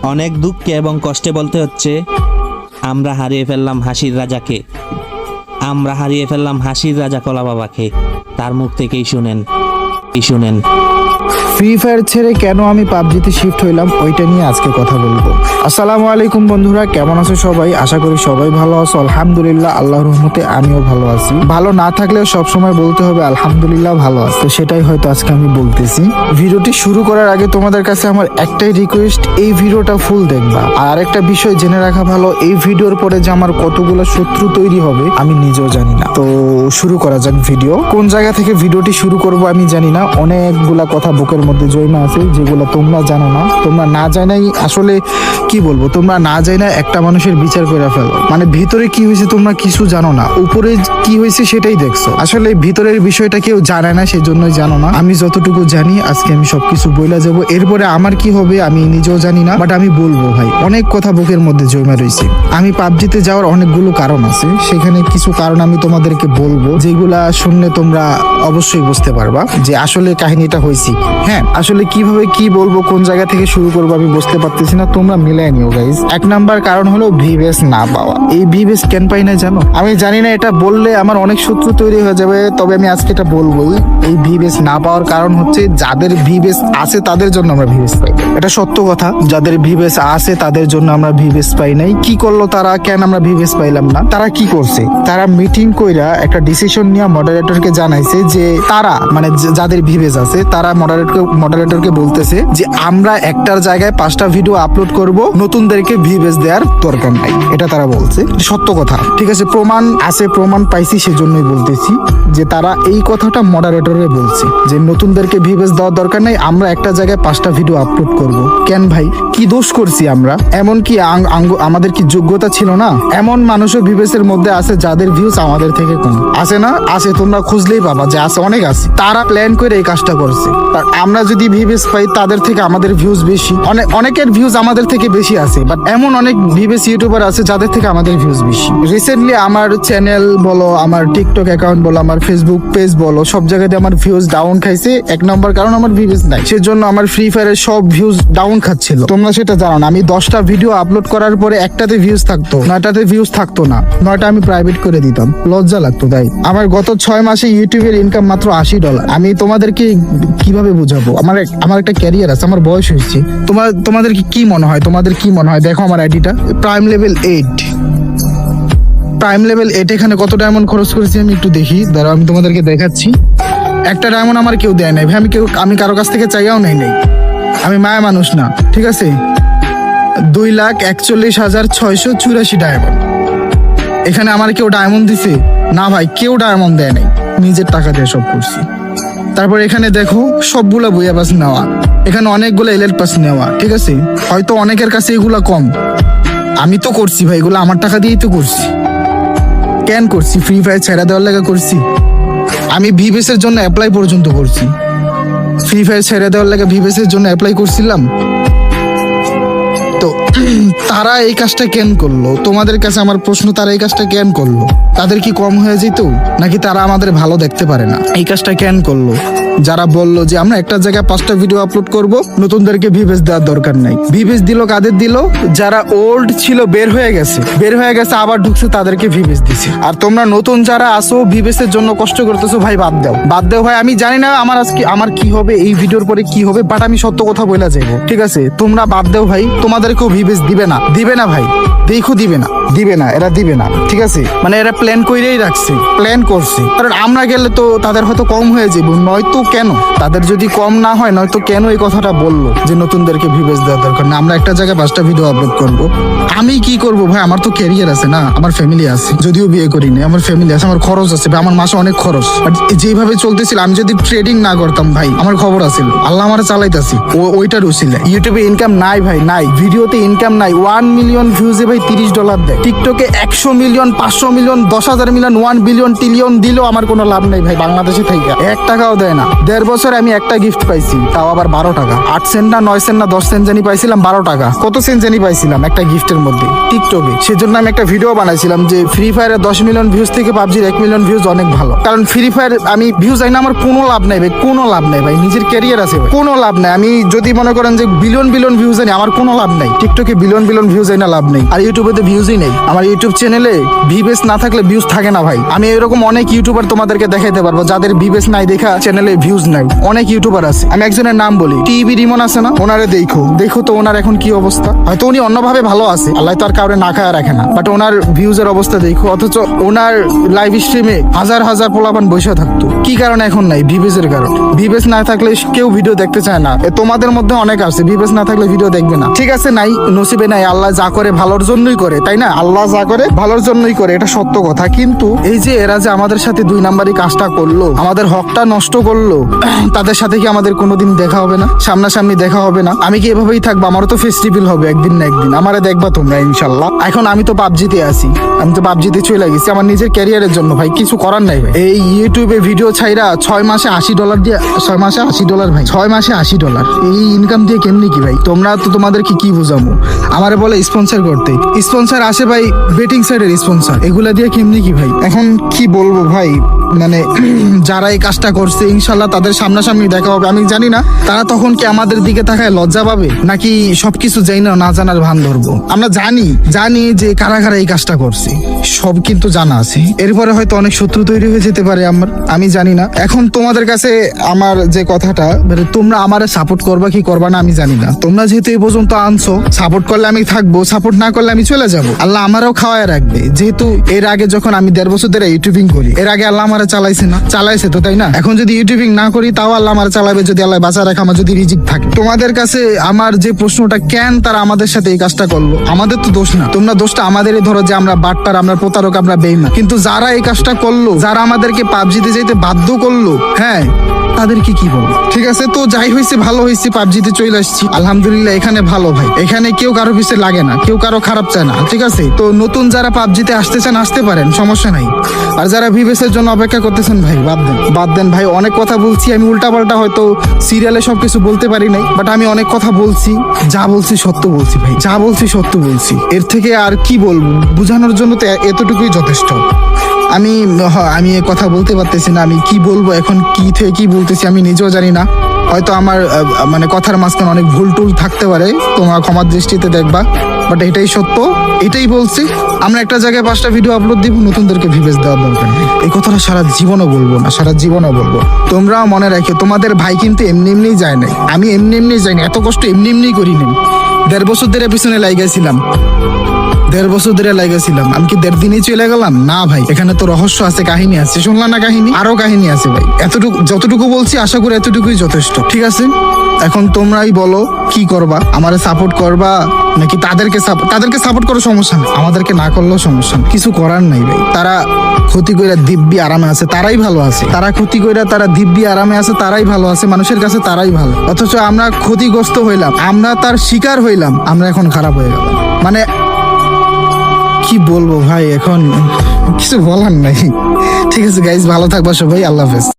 অনেক দুঃখে এবং কষ্টে বলতে হচ্ছে, আমরা হারিয়ে ফেললাম হাসির রাজাকে, আমরা হারিয়ে ফেললাম হাসির রাজা কলা বাবাকে। তার মুখ থেকেই শুনেন। ফ্রি ফায়ার ছেড়ে কেন আমি পাবজিতে শিফট হইলাম ওইটা নিয়ে আজকে কথা বলবো। আসসালামু আলাইকুম বন্ধুরা, কেমন আছো সবাই? আশা করি সবাই ভালো আছো। আলহামদুলিল্লাহ, আল্লাহর রহমতে আমিও ভালো আছি। ভালো না থাকলেও সবসময় বলতে হবে আলহামদুলিল্লাহ ভালো আছে, সেটাই হয়তো আজকে আমি বলতেছি। ভিডিওটি শুরু করার আগে তোমাদের কাছে আমার একটাই রিকোয়েস্ট, এই ভিডিওটা ফুল দেখবা। আর আরেকটা বিষয় জেনে রাখা ভালো, এই ভিডিওর পরে যে আমার কতগুলো শত্রু তৈরি হবে আমি নিজেও জানি না। তো শুরু করা যাক ভিডিও। কোন জায়গা থেকে ভিডিওটি শুরু করব আমি জানি না, অনেকগুলা কথা বুকের মধ্যে জমা আছে যেগুলো তোমরা জানো না। তোমরা না জানাই আসলে কি বলবো, তোমরা না জানা একটা মানুষের বিচার করে ফেলো। মানে ভিতরে কি হয়েছে তোমরা কিছু জানো না, উপরে কি হয়েছে সেটাই দেখছো। আসলে ভিতরের বিষয়টা কেউ জানে না, সেজন্যই জানো না। আমি যতটুকু জানি আজকে আমি সবকিছু বইলা যাব। এরপরে আমার কি হবে আমি নিজেও জানি না, বাট আমি বলবো ভাই, অনেক কথা বুকের মধ্যে জমা রয়েছে। আমি পাবজিতে যাওয়ার অনেকগুলো কারণ আছে, সেখানে কিছু কারণ আমি তোমাদেরকে বলবো, যেগুলা শুনলে তোমরা অবশ্যই বুঝতে পারবা যে আসলে কাহিনীটা হয়েছে। হ্যাঁ, আসলে কিভাবে কি বলবো, কোন জায়গা থেকে শুরু করবো আমি বুঝতে পারতেছি না, তোমরা মিলাই নিও গাইজ। এক নাম্বার কারণ হলো ভিভেস না পাওয়া। এই ভিভেস কেন পাই না জানো? আমি জানি না, এটা বললে আমার অনেক শত্রু তৈরি হয়ে যাবে, তবে আমি আজকে এটা বলবোই। এই ভিভেস না পাওয়ার কারণ হচ্ছে যাদের ভিভেস আছে তাদের জন্য আমরা ভিভেস পাই। এটা সত্য কথা, যাদের ভিভেস আছে তাদের জন্য আমরা ভিভেস পাই নাই। কি করলো তারা, কেন আমরা ভিভেস পাইলাম না? তারা কি করছে, তারা মিটিং কইরা একটা ডিসিশন নিয়ে মডারেটরকে জানাইছে যে তারা মানে যাদের ভিভেস আছে তারা মডারেটরকে বলতেছে যে আমরা একটার জায়গায় 5টা ভিডিও আপলোড করব, নতুনদেরকে ভিভেস দেওয়ার দরকার নাই। এটা তারা বলছে, সত্য কথা। ঠিক আছে, প্রমাণ আছে, প্রমাণ পাইছি, সেজন্যই বলতেছি যে তারা এই কথাটা মডারেটরে বলছে যে নতুনদেরকে ভিভেস দেওয়ার দরকার নাই, আমরা একটা জায়গায় 5টা ভিডিও আপলোড করব। কেন ভাই, কি দোষ করছি আমরা? এমন কি আমাদের কি যোগ্যতা ছিল না? এমন মানুষও ভিভেসের মধ্যে আছে যাদের ভিউজ আমাদের থেকে কম আছে না? আছে, তোমরা খুঁজলেই পাবা যে আছে, অনেক আছে। তারা প্ল্যান করে এই কাজটা করছে। আমরা যদি ভিভেস পাই তাদের থেকে আমাদের ভিউজ বেশি, অনেকের ভিউজ আমাদের থেকে বেশি আছে, বাট এমন অনেক ভিভেস ইউটিউবার আছে যাদের থেকে আমাদের ভিউজ বেশি। রিসেন্টলি আমার চ্যানেল বলো, আমার টিকটক অ্যাকাউন্ট বলো, আমার ফেসবুক পেজ বলো, সব জায়গাতে আমার ভিউজ ডাউন খাইছে। এক নম্বর কারণ আমার ভিউজ নাই, সেজন্য আমার ফ্রি ফায়ারের সব ভিউজ ডাউন খাচ্ছিল। তোমরা সেটা জানো না। আমি 10টা ভিডিও আপলোড করার পরে একটাতে ভিউজ থাকতো, 9টাতে ভিউজ থাকতো না, 9টা আমি প্রাইভেট করে দিতাম, লজ্জা লাগতো। তাই আমার গত 6 মাসে ইউটিউবের ইনকাম মাত্র $80। আমি তোমাদেরকে কিভাবে বুঝাবো? আমার একটা ক্যারিয়ার আছে, আমার বয়স হয়েছে। তোমাদের কি মনে হয়? তোমাদের কি মনে হয়? দেখো আমার আইডিটা প্রাইম লেভেল 8। প্রাইম লেভেল 8 এখানে কত ডায়মন্ড খরচ করেছি আমি একটু দেখি, দাঁড়াও আমি তোমাদেরকে দেখাচ্ছি। একটা ডায়মন্ড আমার কেউ দেয় নাই ভাই, আমি কারো কাছ থেকে চাইয়াও নাই। আমি মায়া মানুষ না, ঠিক আছে। 2,41,684 ডায়মন্ড। এখানে আমার কেউ ডায়মন্ড দিছে না ভাই, কেউ ডায়মন্ড দেয় নাই, নিজের টাকা দিয়ে সব করছি। তারপর এখানে দেখো সবগুলা বইয়া পাস নেওয়া, এখানে অনেকগুলো এলএল পাস নেওয়া, ঠিক আছে। হয়তো অনেকের কাছে এগুলা কম, আমি তো করছি ভাই, এগুলো আমার টাকা দিয়েই তো করছি। কেন করছি? ফ্রি ফায়ার ছেড়ে দেওয়ার লাগে করছি। আমি ভিভেস এর জন্য অ্যাপ্লাই পর্যন্ত করছি। ফ্রি ফায়ার ছেড়ে দেওয়ার লাগে ভিভেস এর জন্য অ্যাপ্লাই করছিলাম। তো তারা এই কাজটা কেন করলো? তোমাদের কাছে আমার প্রশ্ন, তারা এই কাজটা কেন করলো? তাদের কি কম হয়ে যেত নাকি তারা আমাদের ভালো দেখতে পারে না? এই কাজটা কেন করলো? যারা বললো যে আমরা একটা জায়গায় 5টা ভিডিও আপলোড করব, নতুনদেরকে ভিভেস দেওয়ার দরকার নাই। ভিভেস দিল কাদের দিল? যারা ওল্ড ছিল বের হয়ে গেছে আবার ঢুকছে, তাদেরকে ভিভেস দিছে। আর তোমরা নতুন যারা আসো ভিভেসের জন্য কষ্ট করতেছো, ভাই বাদ দাও ভাই। আমি জানি না আমার কি হবে, এই ভিডিওর পরে কি হবে, বাট আমি সত্য কথা বলে যাবো, ঠিক আছে। তোমরা বাদ দাও ভাই, তোমাদেরকেও ভিভেস দিবে না ভাই, দেখো দিবে না, এরা দিবে না, ঠিক আছে। মানে এরা প্ল্যান কইরেই রাখছে, প্ল্যান করছে। কারণ আমরা গেলে তো তাদের হয়তো কম হয়ে যাবো, নয়তো কেন তাদের যদি কম না হয়, নয়তো কেন এই কথাটা বললো যে নতুনদেরকে ভিভেস দেওয়ার দরকার না, আমরা একটা জায়গায় 5টা ভিডিও আপলোড করবো। আমি কি করবো ভাই? আমার তো ক্যারিয়ার আছে না, আমার ফ্যামিলি আছে, যদিও বিয়ে করিনি, আমার ফ্যামিলি আছে, আমার খরচ আছে, আমার মাসে অনেক খরচ। যেভাবে চলতেছিল, আমি যদি ট্রেডিং না করতাম ভাই, আমার খবর আছে, আল্লাহ আমার চালাইতাছি, ওইটার উচিলে। ইউটিউবে ইনকাম নাই ভাই, নাই। ভিডিওতে ইনকাম নাই। 1 মিলিয়ন ভিউজে ভাই $30 দেয়। টিকটকে 100 million, 500 million, 10,000 million, 1 billion, trillion দিলেও আমার কোনো লাভ নাই ভাই। বাংলাদেশে থেকে 1 টাকাও দেয় না। 1.5 বছর আমি একটা গিফট পাইছি, তাও আবার 12 টাকা। 8 সেন্ট না 9 সেন্ট না 10 সেন্ট জানি পাইছিলাম, 12 টাকা। কত সেন্ট জানি পাইছিলাম একটা গিফটের মধ্যে টিকটকে। সেজন্য আমি একটা ভিডিও বানাইছিলাম যে ফ্রি ফায়ারের 10 মিলিয়ন ভিউজ থেকে পাবজির 1 মিলিয়ন ভিউজ অনেক ভালো। কারণ ফ্রি ফায়ার আমি ভিউজ আই না, আমার কোনো লাভ নাই ভাই, কোনো লাভ নাই ভাই। নিজের ক্যারিয়ার আছে ভাই, কোনো লাভ নাই। আমি যদি মনে করেন যে বিলিয়ন বিলিয়ন ভিউজ আনি, আমার কোনো লাভ নাই। টিকটকে বিলিয়ন বিলিয়ন ভিউজ আই না, লাভ নেই। আর ইউটিউবে তো ভিউজই নেই। আমার ইউটিউব চ্যানেলে ভিউজ না থাকলে ভিউজ থাকে না ভাই। আমি এরকম অনেক ইউটিউবার তোমাদেরকে দেখাইতে পারবো যাদের ভিউজ নাই দেখা চ্যানেলে ভিউজ নাই। অনেক ইউটিউবার আছে, আমি একজনের নাম বলি, টিভি রিমন আছে না, ওনারে দেখো তো ওনার এখন কি অবস্থা। হয়তো উনি অন্যভাবে ভালো আছে, আল্লাহ তো আর কাউরে না খায় রাখে না, বাট ওনার ভিউজের অবস্থা দেখো। অথচ ওনার লাইভ স্ট্রিমে হাজার হাজার পোলাপান বসে থাকতো, কি কারণে এখন নাই? ভিউজের কারণে। ভিউজ না থাকলে কেউ ভিডিও দেখতে চায় না। তোমাদের মধ্যে অনেক আছে ভিউজ না থাকলে ভিডিও দেখবে না, ঠিক আছে, নাই নসিবে নাই। আল্লাহ যা করে ভালোর জন্যই করে, তাই না? আল্লাহ যা করে ভালোর জন্যই করে, এটা সত্য কথা। কিন্তু এই যে এরা যে আমাদের সাথে 2 নাম্বারই কাজটা করলো, আমাদের হকটা নষ্ট করলো, তাদের সাথে কি আমাদের কোনোদিন দেখা হবে না? সামনাসামনি দেখা হবে না? আমি কি এভাবেই থাকবো? আমারও তো ফেস্টিভ্যাল হবে একদিন না একদিন, আমারে দেখবা তোমরা ইনশাল্লাহ। এখন আমি তো পাবজিতে আছি, আমি তো পাবজিতে চলে গেছি আমার নিজের ক্যারিয়ারের জন্য ভাই, কিছু করার নাই ভাই। এই ইউটিউবে ভিডিও ছাইরা 6 মাসে $80 দিয়ে, 6 মাসে $80 ভাই, 6 মাসে $80, এই ইনকাম দিয়ে কেমনি কি ভাই? তোমরা তো তোমাদেরকে কি বুঝাবো? আমারে বলে স্পন্সর করতে, স্পন্সর আসে ভাই বেটিং সাইডের স্পন্সর, এগুলা দিয়ে কেমনি কি ভাই? এখন কি বলবো ভাই, মানে যারা এই কাজটা করছে ইনশাল্লাহ তাদের সামনাসামনি দেখা হবে। আমি জানি না তারা তখন কি আমাদের দিকে তাকায় লজ্জা পাবে, নাকি সবকিছু যাই না জানার ভান ধরবো। আমরা জানি যে কারা কারা এই কাজটা করছে, সব কিন্তু জানা আছে। এরপরে হয়তো অনেক শত্রু তৈরি হয়ে যেতে পারে আমি জানি না। এখন তোমাদের কাছে আমার যে কথাটা, মানে তোমরা আমারে সাপোর্ট করবা কি করবা না আমি জানি না। তোমরা যেহেতু এই পর্যন্ত আনছো, সাপোর্ট করলে আমি থাকবো, সাপোর্ট না করলে আমি চলে যাব। আল্লাহ আমারও খাওয়ায় রাখবে। যেহেতু এর আগে যখন আমি 1.5 বছর ধরে ইউটিউবিং করি, এর আগে আল্লাহ আমারে চালাইছে না? চালাইছে তো, তাই না? এখন যদি ইউটিউবিং না করি তাও আল্লাহ আমারে চালাবে, যদি আল্লাহ বাঁচা রাখে, আমার যদি রিজিক থাকে। তোমাদের কাছে আমার যে প্রশ্নটা, কেন তারা আমাদের সাথে এই কাজটা করলো? আমাদের তো দোষ না, তোমরা দোষটা আমাদেরই ধরো যে আমরা বাটপার, আমরা প্রতারক, আমরা বেঈমান। কিন্তু যারা এই কাজটা করলো, যারা আমাদেরকে পাবজিতে যেতে বাধ্য করলো, হ্যাঁ, তাদেরকে কি বলবো? ঠিক আছে, তো যাই হয়েছে ভালো হয়েছে, পাবজিতে চলে আসছি আলহামদুলিল্লাহ। এখানে ভালো ভাই, এখানে কেউ কারো পিছে লাগে না, কেউ কারো খারাপ চায় না, ঠিক আছে? তো নতুন যারা পাবজিতে আসতে চান আসতে পারেন, সমস্যা নাই। আর যারা ভিভেসের জন্য অপেক্ষা করতেছেন ভাই, বাদ দেন ভাই। অনেক কথা বলছি আমি, উল্টাপাল্টা হয়তো সিরিয়ালে সবকিছু বলতে পারি নাই, বাট আমি অনেক কথা বলছি, যা বলছি সত্য বলছি ভাই, যা বলছি সত্য বলছি। এর থেকে আর কি বলবো? বোঝানোর জন্য তো এতটুকুই যথেষ্ট। আমি এ কথা বলতে পারতেছি না, আমি কি বলবো এখন, কি থেকে কি বলতেছি আমি নিজেও জানি না। হয়তো আমার মানে কথার মাঝখানে অনেক ভুল টুল থাকতে পারে, তোমরা ক্ষমার দৃষ্টিতে দেখবা, বাট এটাই সত্য, এটাই বলছি। আমরা একটা জায়গায় 5টা ভিডিও আপলোড দিব, নতুনদেরকে ভিউজ দেওয়ার দরকার নেই। এই কথাটা সারা জীবনও বলবো না, সারা জীবনও বলবো। তোমরাও মনে রাখো, তোমাদের ভাই কিন্তু এমনি যায় নাই, আমি এমনি যাইনি, এত কষ্ট এমনি করিনি। 1.5 বছর ধরে পিছনে লাগাইছিলাম, 1.5 বছর ধরে লাগাইছিলাম। আমি কি 1.5 দিনেই চলে গেলাম? না ভাই, এখানে তো রহস্য আছে, কাহিনী আছে। শুনলাম না কাহিনী? আরো কাহিনী আছে ভাই। যতটুকু বলছি আশা করি এতটুকুই যথেষ্ট, ঠিক আছে? এখন তোমরাই বলো কি করবা, আমারে সাপোর্ট করবা নাকি তাদেরকে সাপোর্ট করো? সমস্যা নেই, আমাদেরকে না করলেও সমস্যা নেই, কিছু করার নাই ভাই। তারা ক্ষতি কইরা দিব্যি আরামে আছে, তারাই ভালো আছে। তারা ক্ষতি কইরা তারা দিব্যি আরামে আছে, তারাই ভালো আছে, মানুষের কাছে তারাই ভালো। অথচ আমরা ক্ষতিগ্রস্ত হইলাম, আমরা তার শিকার হইলাম, আমরা এখন খারাপ হয়ে গেলাম। মানে কি বলবো ভাই, এখন কিছু বলার নাই। ঠিক আছে গাইজ, ভালো থাকবা সবাই, আল্লাহ হাফেজ।